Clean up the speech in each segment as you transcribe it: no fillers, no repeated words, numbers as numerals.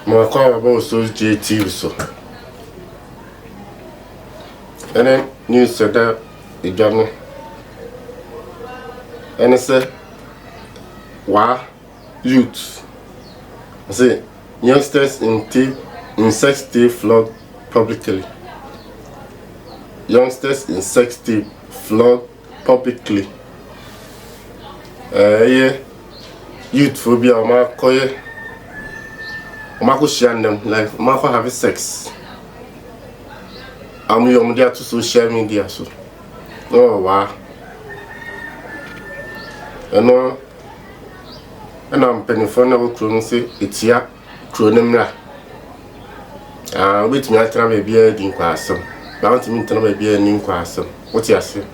My call about OsossGh TV so. And then news said that the journal. And I said, why youth? I say youngsters in sex tape flogged publicly. Youngsters in sex tape flogged publicly. Yeah, youth phobia. Marco share them like Marco have sex. I'm there to social media so. Oh wow. And I'm penny for now to say it's ya chronomra. Wait me I try to be a in class. I want to meet be a new class. What you say?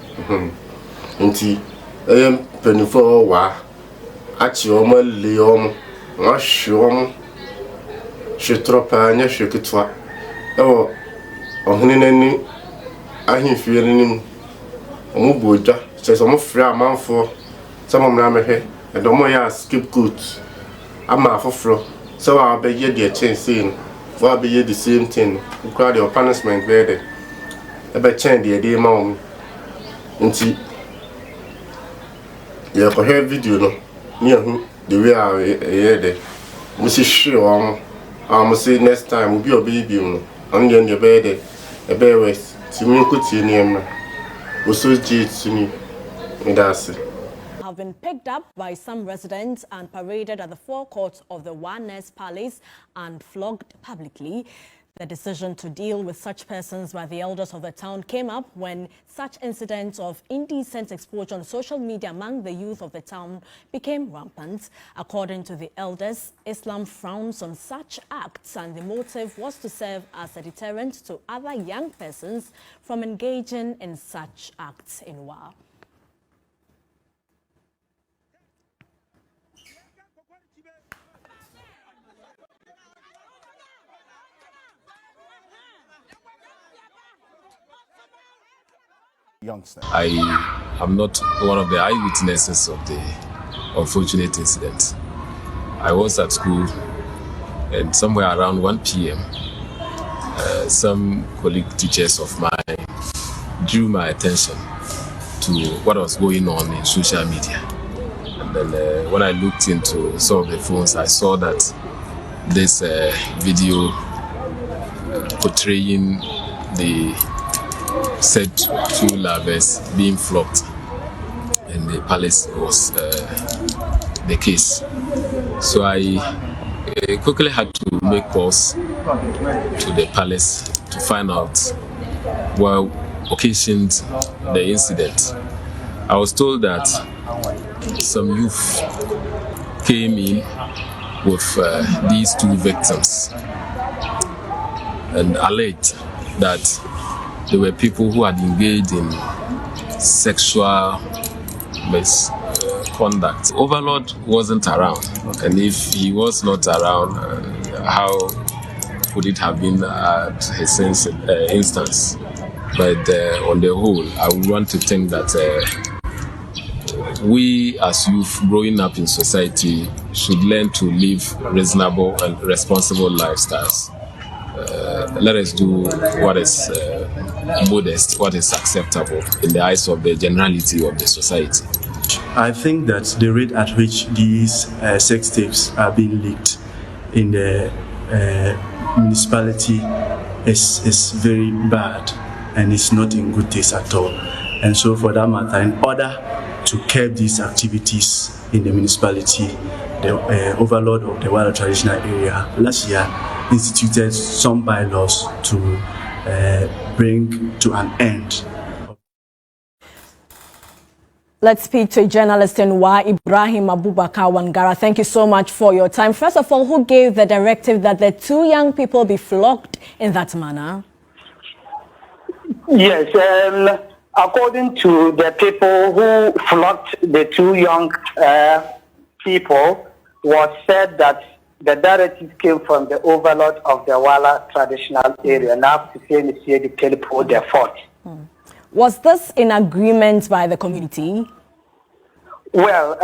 Inti penny for wa. Achioma Leom. Washom. Je trop anya je que toi. Oh, on n'est ahin fieri mu boja. C'est son frère man for. Some of them here. I don't want to scapegoat. I'm a for so I'll be here the change saying. I'll be here the same thing. You crowd your punishment there. I bet change the day mom. Until you have a video no. Near the way I hear there. Mrs. Sure. I say next time we'll be a baby. I'm going to bed. A bear west. To me, could see name. OsossGh to me. That's it. Have been picked up by some residents and paraded at the forecourt of the Youngters Palace and flogged publicly. The decision to deal with such persons by the elders of the town came up when such incidents of indecent exposure on social media among the youth of the town became rampant. According to the elders, Islam frowns on such acts and the motive was to serve as a deterrent to other young persons from engaging in such acts in war. Youngster. I am not one of the eyewitnesses of the unfortunate incident. I was at school and somewhere around 1 p.m. Some colleague teachers of mine drew my attention to what was going on in social media. And then when I looked into some of the phones, I saw that this video portraying the said two lovers being flogged in the palace was the case. So I quickly had to make calls to the palace to find out what occasioned the incident. I was told that some youth came in with these two victims and alleged that there were people who had engaged in sexual misconduct. Overlord wasn't around, and if he was not around, how could it have been at his instance? But on the whole, I would want to think that we as youth growing up in society should learn to live reasonable and responsible lifestyles. Let us do what is modest, what is acceptable in the eyes of the generality of the society. I think that the rate at which these sex tapes are being leaked in the municipality is very bad and it's not in good taste at all. And so for that matter, in order to curb these activities in the municipality, the overlord of the Wala traditional area last year instituted some bylaws to bring to an end. Let's speak to a journalist in Wa, Ibrahim Abubakar Wangara. Thank you so much for your time. First of all, who gave the directive that the two young people be flogged in that manner? Yes, according to the people who flogged the two young people, was said that the directive came from the overlord of the Wala traditional area. Now, to say the Kelipo, their fault. Was this in agreement by the community? Well,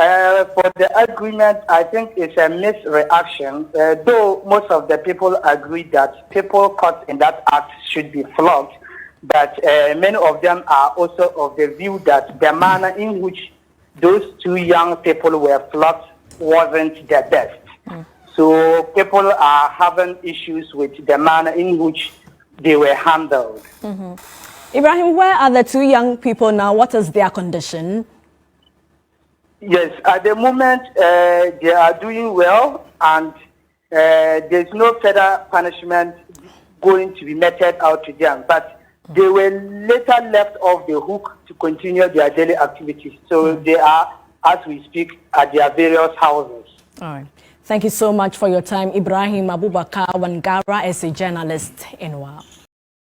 for the agreement, I think it's a misreaction. Though most of the people agree that people caught in that act should be flogged, but many of them are also of the view that the manner in which those two young people were flogged wasn't the best. So people are having issues with the manner in which they were handled. Ibrahim, where are the two young people now? What is their condition? Yes, at the moment they are doing well, and there's no further punishment going to be meted out to them. But they were later left off the hook to continue their daily activities. So they are, as we speak, at their various houses. All right. Thank you so much for your time. Ibrahim Abubakar Wangara is a journalist in WA.